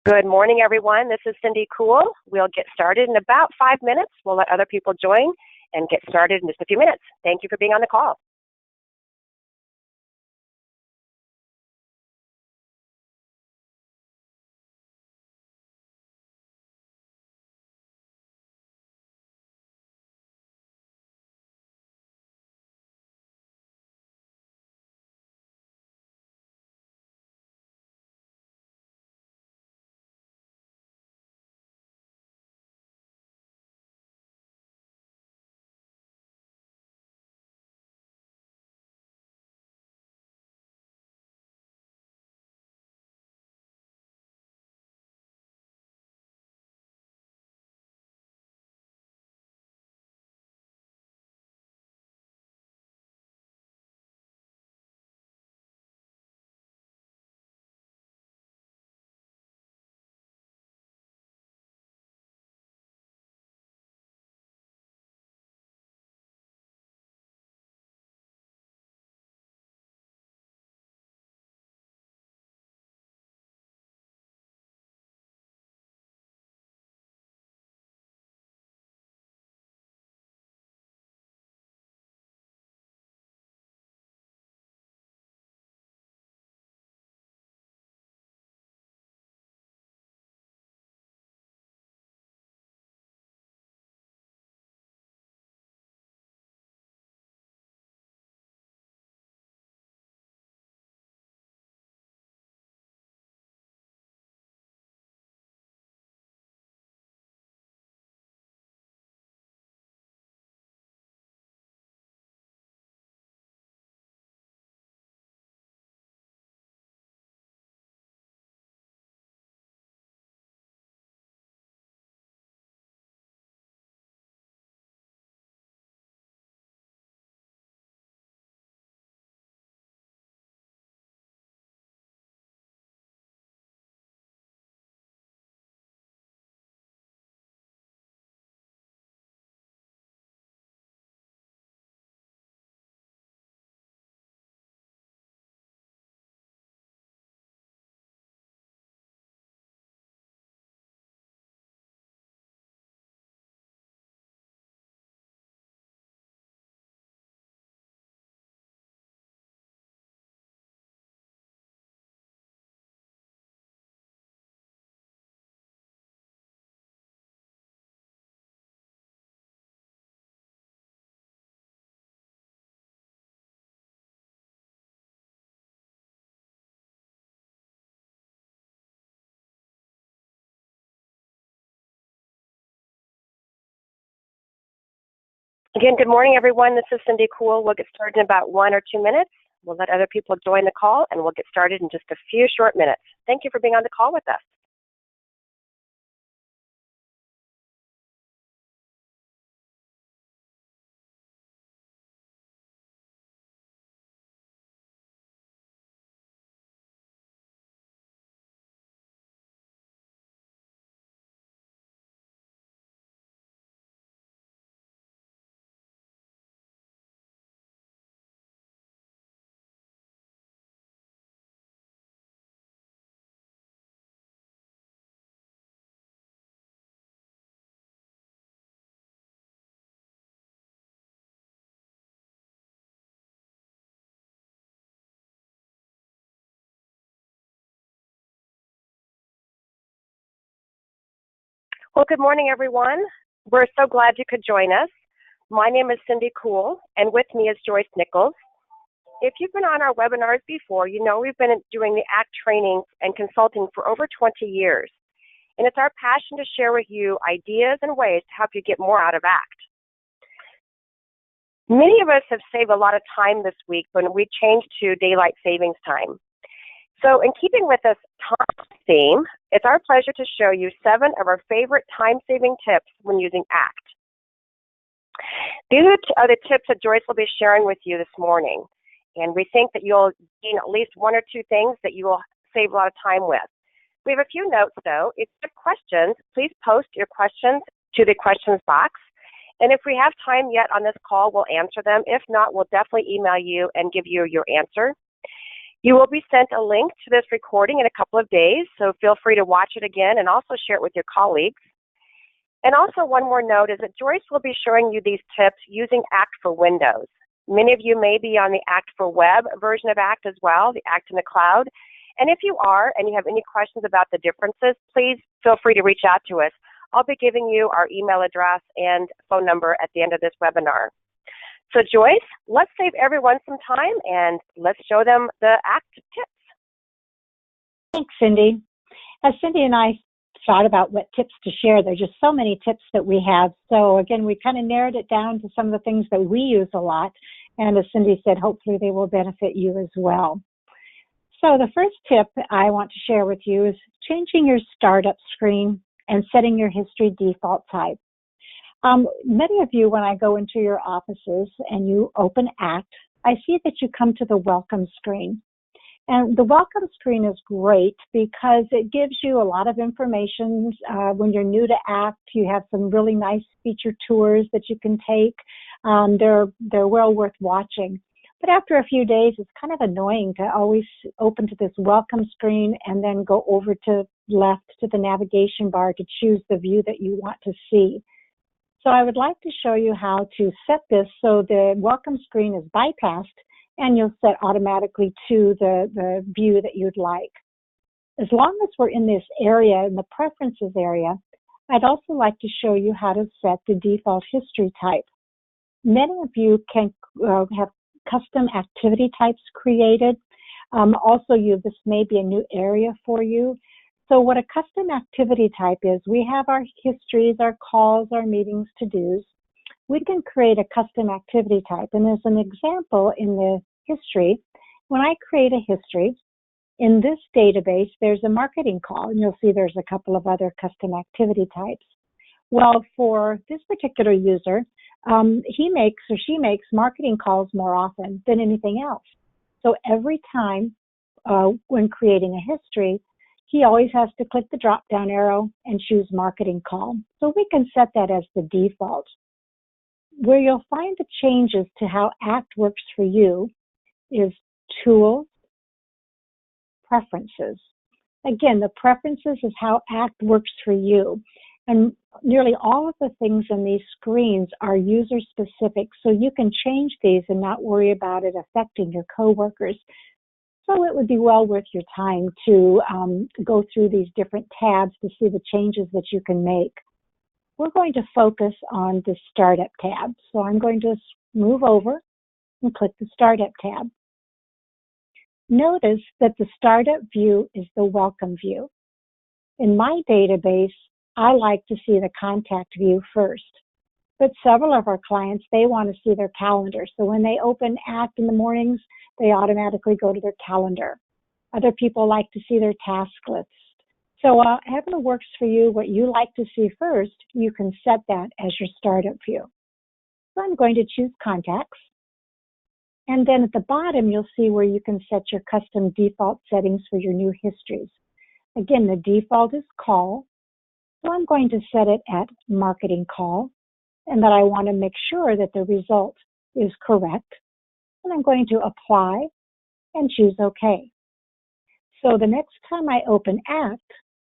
Good morning, everyone. This is Cindy Cool. We'll get started in about 5 minutes. We'll let other people join and get started in just a few minutes. Thank you for being on the call. Again, good morning, everyone. This is Cindy Cool. We'll get started in about 1 or 2 minutes. We'll let other people join the call, and we'll get started in just a few short minutes. Thank you for being on the call with us. Well, good morning, everyone. We're so glad you could join us. My name is Cindy Cool, and with me is Joyce Nichols. If you've been on our webinars before, you know we've been doing the ACT training and consulting for over 20 years. And it's our passion to share with you ideas and ways to help you get more out of ACT. Many of us have saved a lot of time this week when we changed to daylight savings time. So in keeping with this time theme, it's our pleasure to show you 7 of our favorite time-saving tips when using ACT. These are the tips that Joyce will be sharing with you this morning, and we think that you'll gain at least 1 or 2 things that you will save a lot of time with. We have a few notes, though. If you have questions, please post your questions to the questions box, and if we have time yet on this call, we'll answer them. If not, we'll definitely email you and give you your answer. You will be sent a link to this recording in a couple of days, so feel free to watch it again and also share it with your colleagues. And also one more note is that Joyce will be showing you these tips using ACT for Windows. Many of you may be on the ACT for Web version of ACT as well, the ACT in the cloud. And if you are and you have any questions about the differences, please feel free to reach out to us. I'll be giving you our email address and phone number at the end of this webinar. So Joyce, let's save everyone some time and let's show them the ACT tips. Thanks, Cindy. As Cindy and I thought about what tips to share, there's just so many tips that we have. So again, we kind of narrowed it down to some of the things that we use a lot. And as Cindy said, hopefully they will benefit you as well. So the first tip I want to share with you is changing your startup screen and setting your history default type. Many of you, when I go into your offices and you open ACT, I see that you come to the welcome screen. And the welcome screen is great because it gives you a lot of information. When you're new to ACT, you have some really nice feature tours that you can take. They're well worth watching. But after a few days, it's kind of annoying to always open to this welcome screen and then go over to left to the navigation bar to choose the view that you want to see. So I would like to show you how to set this so the welcome screen is bypassed and you'll set automatically to the view that you'd like. As long as we're in this area, in the preferences area, I'd also like to show you how to set the default history type. Many of you can have custom activity types created. Also, this may be a new area for you. So what a custom activity type is, we have our histories, our calls, our meetings, to-dos. We can create a custom activity type. And as an example in the history, when I create a history, in this database, there's a marketing call, and you'll see there's a couple of other custom activity types. Well, for this particular user, he makes or she makes marketing calls more often than anything else. So every time when creating a history, he always has to click the drop-down arrow and choose marketing call. So we can set that as the default. Where you'll find the changes to how ACT works for you is Tools, Preferences. Again, the preferences is how ACT works for you. And nearly all of the things in these screens are user-specific, so you can change these and not worry about it affecting your coworkers. So it would be well worth your time to go through these different tabs to see the changes that you can make. We're going to focus on the Startup tab. So I'm going to move over and click the Startup tab. Notice that the Startup view is the Welcome view. In my database, I like to see the Contact view first. But several of our clients, they want to see their calendar. So when they open ACT in the mornings, they automatically go to their calendar. Other people like to see their task list. So however works for you, what you like to see first, you can set that as your startup view. So I'm going to choose Contacts. And then at the bottom, you'll see where you can set your custom default settings for your new histories. Again, the default is Call. So I'm going to set it at Marketing Call, and that I want to make sure that the result is correct. And I'm going to Apply and choose OK. So the next time I open ACT,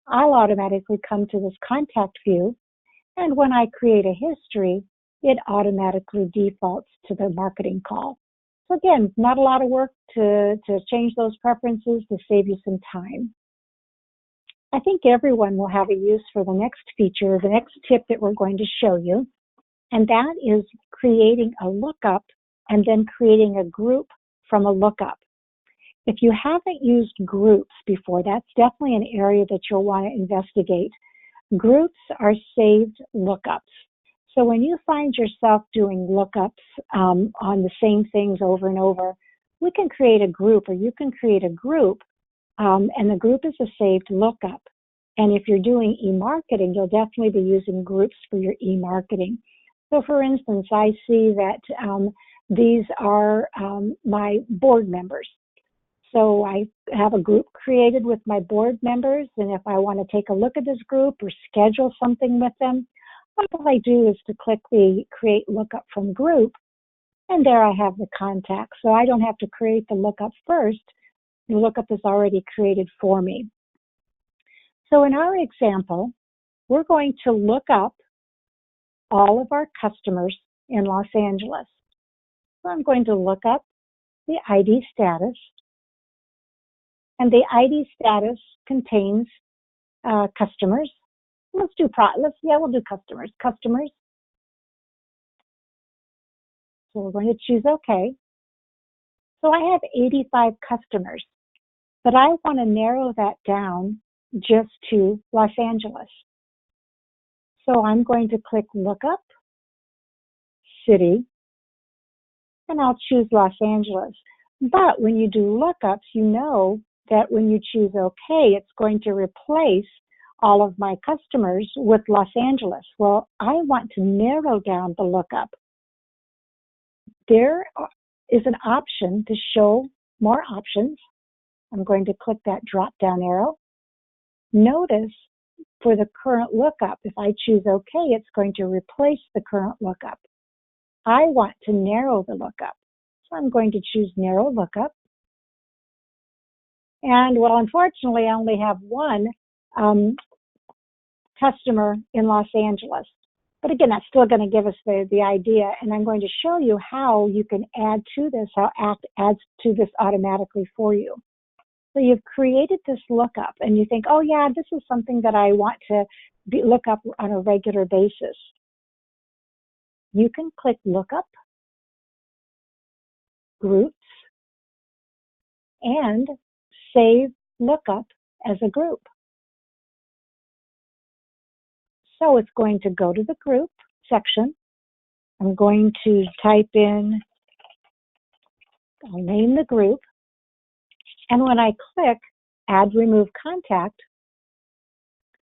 I'll automatically come to this Contact view, and when I create a history, it automatically defaults to the Marketing Call. So again, not a lot of work to change those preferences to save you some time. I think everyone will have a use for the next feature, the next tip that we're going to show you, and that is creating a lookup and then creating a group from a lookup. If you haven't used groups before, that's definitely an area that you'll want to investigate. Groups are saved lookups. So when you find yourself doing lookups on the same things over and over, we can create a group, or you can create a group, and the group is a saved lookup. And if you're doing e-marketing, you'll definitely be using groups for your e-marketing. So for instance, I see that these are my board members. So I have a group created with my board members, and if I want to take a look at this group or schedule something with them, all I do is to click the Create Lookup from Group, and there I have the contact. So I don't have to create the lookup first. The lookup is already created for me. So in our example, we're going to look up all of our customers in Los Angeles. So I'm going to look up the ID status, and the ID status contains customers. We'll do customers. Customers. So we're going to choose OK. So I have 85 customers, but I want to narrow that down just to Los Angeles. So I'm going to click Lookup, City, and I'll choose Los Angeles. But when you do lookups, you know that when you choose OK, it's going to replace all of my customers with Los Angeles. Well, I want to narrow down the lookup. There is an option to show more options. I'm going to click that drop-down arrow. Notice for the current lookup, if I choose OK, it's going to replace the current lookup. I want to narrow the lookup. So I'm going to choose Narrow Lookup. And, well, unfortunately, I only have one customer in Los Angeles. But again, that's still going to give us the idea. And I'm going to show you how you can add to this, how ACT adds to this automatically for you. So you've created this lookup, and you think, oh, yeah, this is something that I want to look up on a regular basis. You can click Lookup, Groups, and save lookup as a group. So it's going to go to the group section. I'm going to type in, I'll name the group. And when I click Add Remove Contact,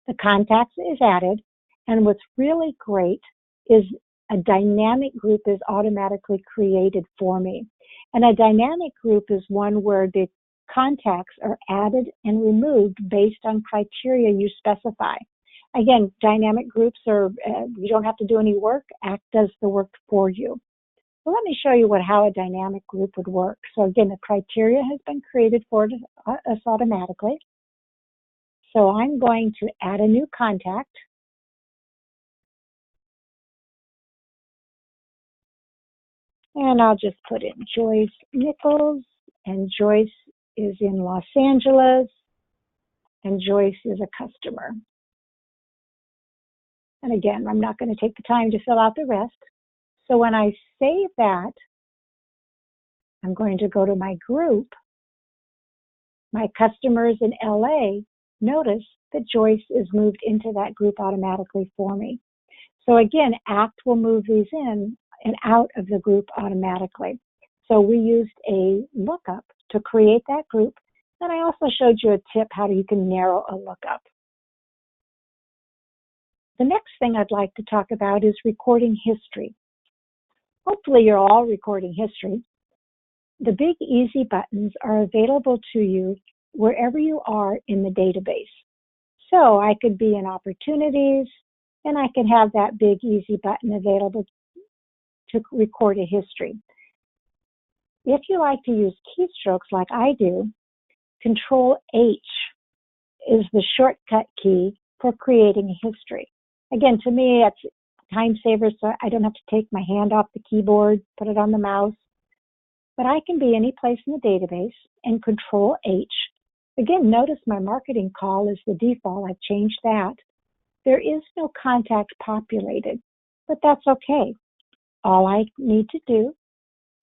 the contact is added. And what's really great is a dynamic group is automatically created for me. And a dynamic group is one where the contacts are added and removed based on criteria you specify. Again, dynamic groups are, you don't have to do any work. ACT does the work for you. So let me show you how a dynamic group would work. So again, the criteria has been created for us automatically. So I'm going to add a new contact. And I'll just put in Joyce Nichols, and Joyce is in Los Angeles, and Joyce is a customer. And again, I'm not going to take the time to fill out the rest. So when I save that, I'm going to go to my group, my customers in LA. Notice that Joyce is moved into that group automatically for me. So again, ACT will move these in and out of the group automatically. So we used a lookup to create that group. And I also showed you a tip how you can narrow a lookup. The next thing I'd like to talk about is recording history. Hopefully you're all recording history. The big easy buttons are available to you wherever you are in the database. So I could be in opportunities, and I can have that big easy button available to record a history. If you like to use keystrokes like I do, Control H is the shortcut key for creating a history. Again, to me, it's time saver, so I don't have to take my hand off the keyboard, put it on the mouse. But I can be any place in the database and Control H. Again, notice my marketing call is the default. I've changed that. There is no contact populated, but that's okay. All I need to do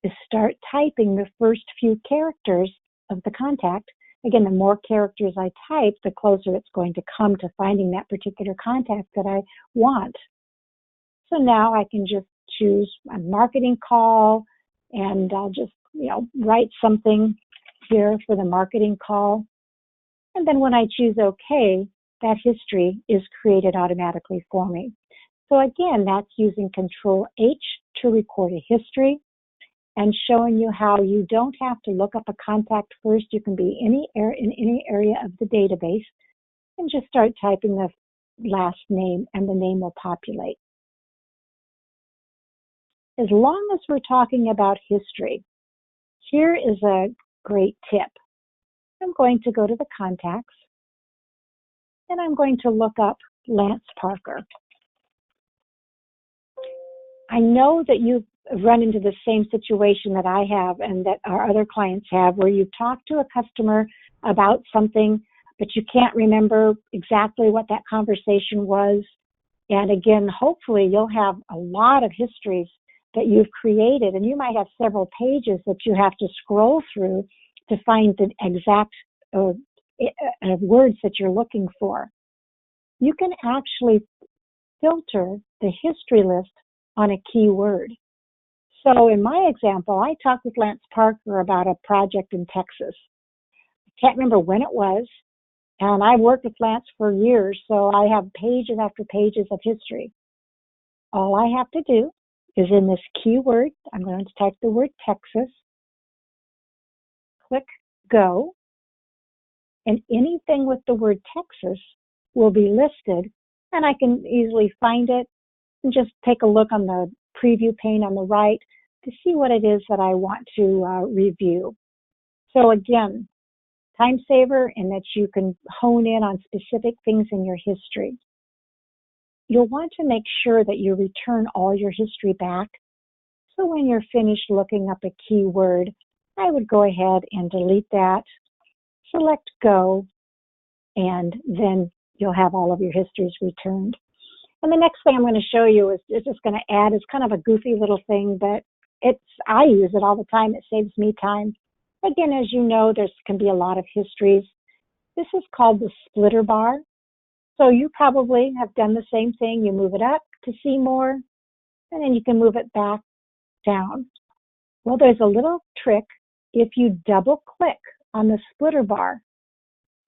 is start typing the first few characters of the contact. Again, the more characters I type, the closer it's going to come to finding that particular contact that I want. So now I can just choose a marketing call, and I'll just, write something here for the marketing call. And then when I choose OK, that history is created automatically for me. So again, that's using Control H to record a history and showing you how you don't have to look up a contact first. You can be in any area of the database and just start typing the last name, and the name will populate. As long as we're talking about history, here is a great tip. going to go to the contacts, and I'm going to look up Lance Parker. I know that you've run into the same situation that I have and that our other clients have, where you talk to a customer about something, but you can't remember exactly what that conversation was. And again, hopefully you'll have a lot of histories that you've created, and you might have several pages that you have to scroll through to find the exact words that you're looking for. You can actually filter the history list on a keyword. So in my example, I talked with Lance Parker about a project in Texas. I can't remember when it was, and I've worked with Lance for years, so I have pages after pages of history. All I have to do is in this keyword, I'm going to type the word Texas, click go, and anything with the word Texas will be listed, and I can easily find it and just take a look on the preview pane on the right to see what it is that I want to review. So again, time saver in that you can hone in on specific things in your history. You'll want to make sure that you return all your history back. So when you're finished looking up a keyword, I would go ahead and delete that, select go, and then you'll have all of your histories returned. And the next thing I'm going to show you is just going to add, it's kind of a goofy little thing, but I use it all the time. It saves me time. Again, as you know, there can be a lot of histories. This is called the splitter bar. So you probably have done the same thing. You move it up to see more, and then you can move it back down. Well, there's a little trick. If you double click on the splitter bar,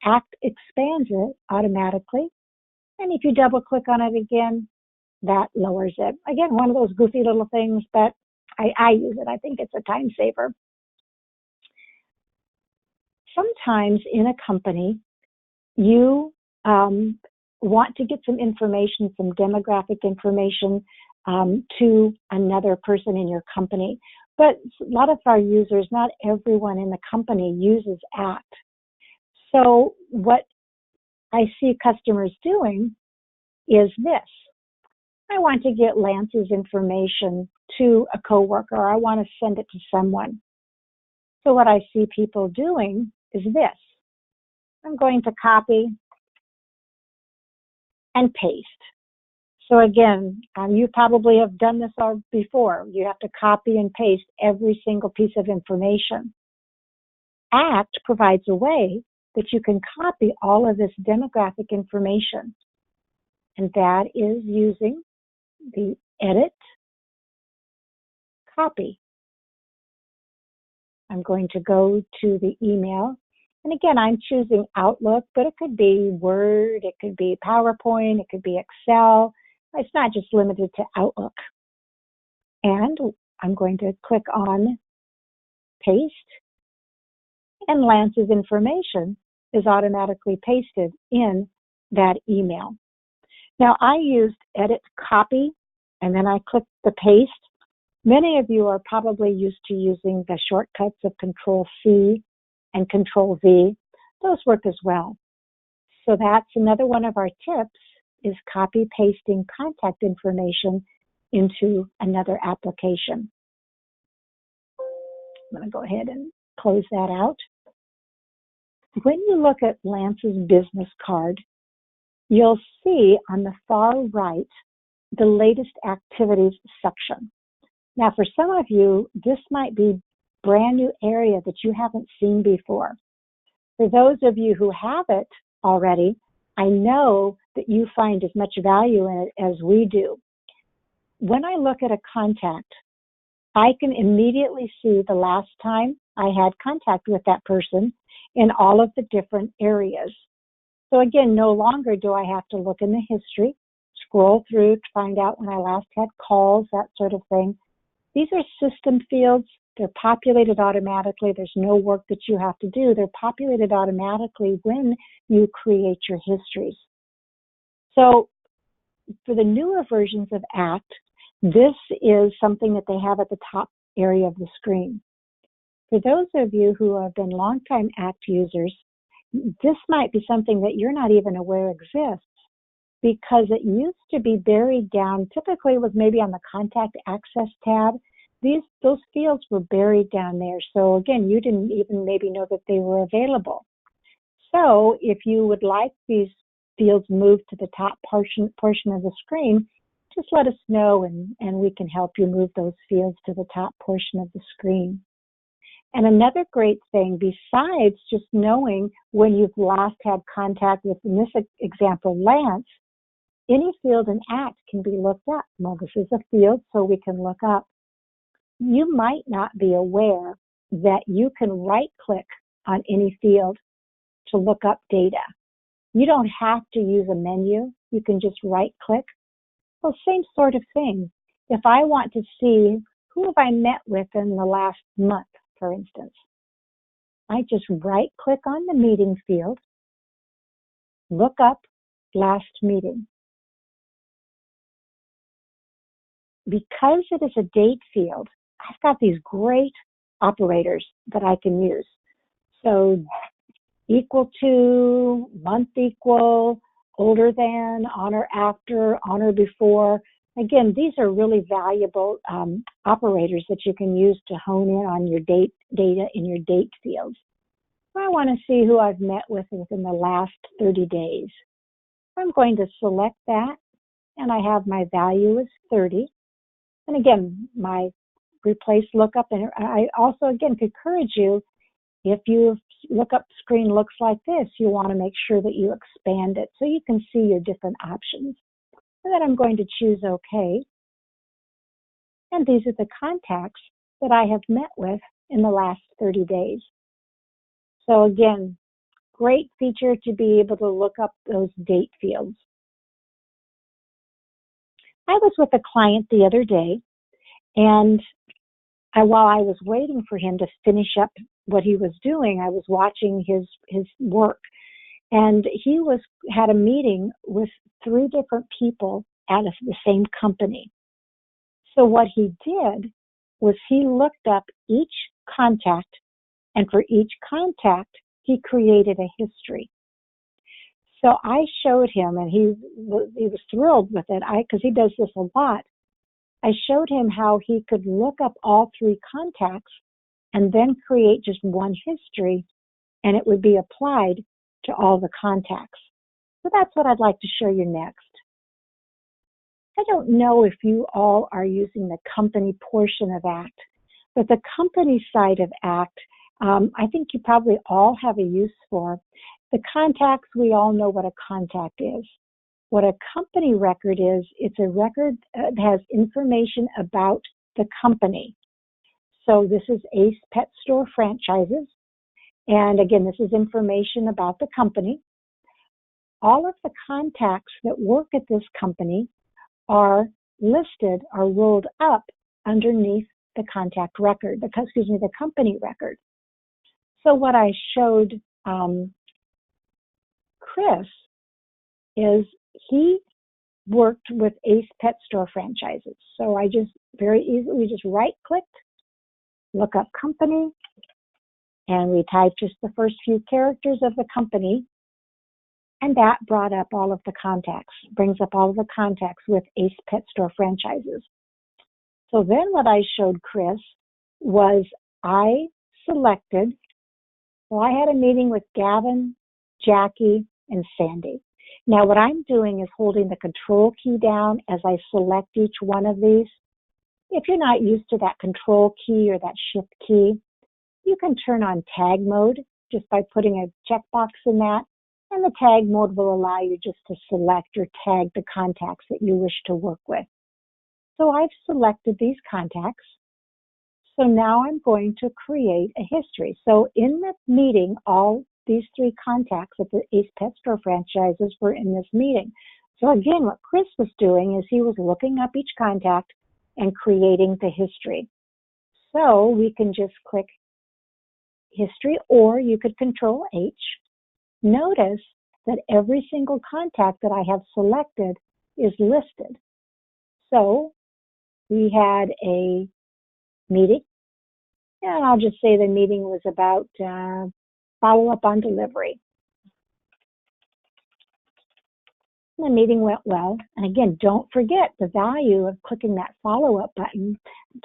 ACT expands it automatically. And if you double click on it again, that lowers it. Again, one of those goofy little things, but I use it. I think it's a time saver. Sometimes in a company, you want to get some information, some demographic information to another person in your company. But a lot of our users, not everyone in the company uses ACT. So what I see customers doing is this. I want to get Lance's information to a coworker, or I want to send it to someone. So what I see people doing is this. I'm going to copy and paste. So again, you probably have done this before. You have to copy and paste every single piece of information. ACT provides a way that you can copy all of this demographic information. And that is using the edit, copy. I'm going to go to the email. And again, I'm choosing Outlook, but it could be Word, it could be PowerPoint, it could be Excel. It's not just limited to Outlook. And I'm going to click on paste, and Lance's information is automatically pasted in that email. Now, I used edit copy, and then I clicked the paste. Many of you are probably used to using the shortcuts of Control-C and Control-V. Those work as well. So that's another one of our tips, is copy pasting contact information into another application. I'm going to go ahead and close that out. When you look at Lance's business card, you'll see on the far right the latest activities section. Now, for some of you, this might be a brand new area that you haven't seen before. For those of you who have it already, I know that you find as much value in it as we do. When I look at a contact, I can immediately see the last time I had contact with that person in all of the different areas. So again, no longer do I have to look in the history, scroll through to find out when I last had calls, that sort of thing. These are system fields. They're populated automatically. There's no work that you have to do. They're populated automatically when you create your histories. So for the newer versions of ACT, this is something that they have at the top area of the screen. For those of you who have been longtime ACT users, this might be something that you're not even aware exists, because it used to be buried down. Typically it was maybe on the contact access tab. Those fields were buried down there. So again, you didn't even maybe know that they were available. So if you would like these fields moved to the top portion of the screen, just let us know, and we can help you move those fields to the top portion of the screen. And another great thing, besides just knowing when you've last had contact with, in this example, Lance, any field in ACT can be looked up. Well, this is a field, so we can look up. You might not be aware that you can right-click on any field to look up data. You don't have to use a menu. You can just right-click. Well, same sort of thing. If I want to see who have I met with in the last month, for instance, I just right-click on the meeting field, look up last meeting. Because it is a date field, I've got these great operators that I can use. So equal to, month equal, older than, on or after, on or before. Again, these are really valuable operators that you can use to hone in on your data in your date fields. I want to see who I've met with within the last 30 days. I'm going to select that, and I have my value is 30. And again, my replace lookup, and I also, again, encourage you, if your lookup screen looks like this, you want to make sure that you expand it so you can see your different options. And then I'm going to choose OK. And these are the contacts that I have met with in the last 30 days. So again, great feature to be able to look up those date fields. I was with a client the other day, and while I was waiting for him to finish up what he was doing, I was watching his work. And he had a meeting with 3 different people at the same company. So what he did was he looked up each contact, and for each contact, he created a history. So I showed him, and he was thrilled with it, because he does this a lot. I showed him how he could look up all 3 contacts and then create just one history, and it would be applied to all the contacts. So that's what I'd like to show you next. I don't know if you all are using the company portion of ACT, but the company side of ACT, I think you probably all have a use for. The contacts, we all know what a contact is. What a company record is, it's a record that has information about the company. So this is Ace Pet Store Franchises. And again, this is information about the company. All of the contacts that work at this company are listed, are rolled up underneath the contact record, the company record. So what I showed Chris is he worked with Ace Pet Store Franchises. So I just very easily just right-clicked, look up company, and we typed just the first few characters of the company, and that brought up all of the contacts, brings up all of the contacts with Ace Pet Store Franchises. So then what I showed Chris was I selected, well, I had a meeting with Gavin, Jackie, and Sandy. Now what I'm doing is holding the control key down as I select each one of these. If you're not used to that control key or that shift key, you can turn on tag mode just by putting a checkbox in that, and the tag mode will allow you just to select or tag the contacts that you wish to work with. So I've selected these contacts. So now I'm going to create a history. So in the meeting, all these 3 contacts at the Ace Pet Store Franchises were in this meeting. So again, what Chris was doing is he was looking up each contact and creating the history. So we can just click history, or you could Control H. Notice that every single contact that I have selected is listed. So we had a meeting, and I'll just say the meeting was about follow-up on delivery. The meeting went well. And again, don't forget the value of clicking that follow-up button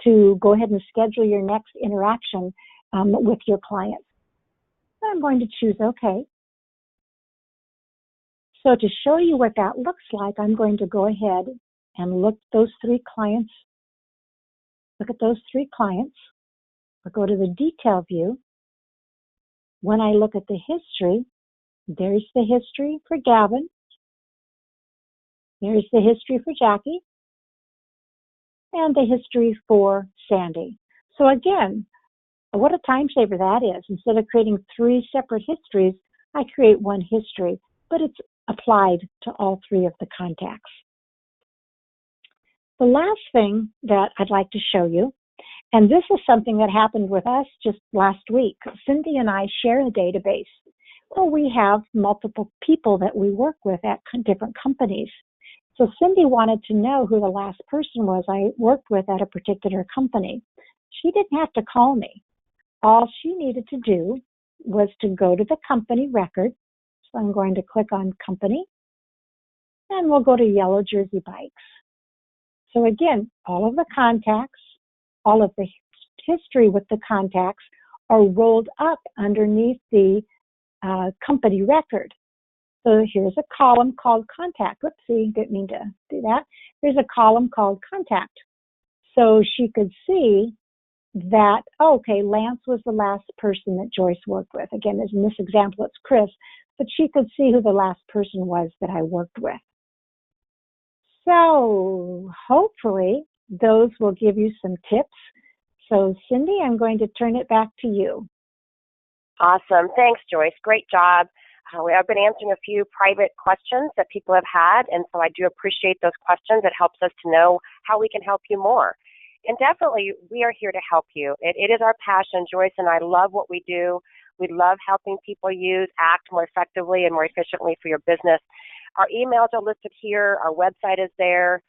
to go ahead and schedule your next interaction with your clients. I'm going to choose OK. So to show you what that looks like, I'm going to go ahead and look at those three clients. Look at those three clients. I'll go to the detail view. When I look at the history, there's the history for Gavin. There's the history for Jackie. And the history for Sandy. So again, what a time saver that is. Instead of creating three separate histories, I create one history, but it's applied to all three of the contacts. The last thing that I'd like to show you, and this is something that happened with us just last week. Cindy and I share a database where we have multiple people that we work with at different companies. So Cindy wanted to know who the last person was I worked with at a particular company. She didn't have to call me. All she needed to do was to go to the company record. So I'm going to click on company, and we'll go to Yellow Jersey Bikes. So again, all of the contacts, all of the history with the contacts are rolled up underneath the company record. So here's a column called contact. Whoopsie, didn't mean to do that. There's a column called contact. So she could see that, okay, Lance was the last person that Joyce worked with. Again, in this example, it's Chris, but she could see who the last person was that I worked with. So hopefully those will give you some tips. So Cindy, I'm going to turn it back to you. Awesome. Thanks, Joyce. Great job. I've been answering a few private questions that people have had, and so I do appreciate those questions. It helps us to know how we can help you more. And definitely, we are here to help you. It is our passion. Joyce and I love what we do. We love helping people act more effectively and more efficiently for your business. Our emails are listed here. Our website is there.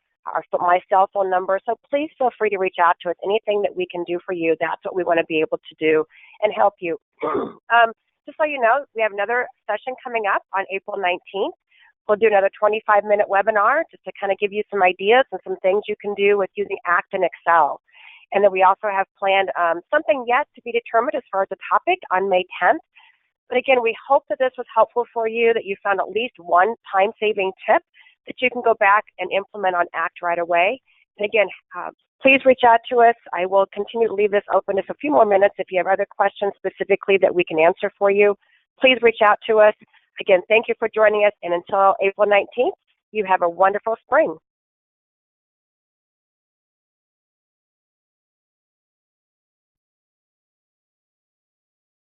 My cell phone number. So please feel free to reach out to us. Anything that we can do for you, that's what we want to be able to do and help you. Just so you know, we have another session coming up on April 19th. We'll do another 25-minute webinar just to kind of give you some ideas and some things you can do with using ACT and Excel. And then we also have planned something yet to be determined as far as the topic on May 10th. But again, we hope that this was helpful for you, that you found at least one time-saving tip that you can go back and implement on ACT right away. And again, please reach out to us. I will continue to leave this open just a few more minutes. If you have other questions specifically that we can answer for you, please reach out to us. Again, thank you for joining us. And until April 19th, you have a wonderful spring.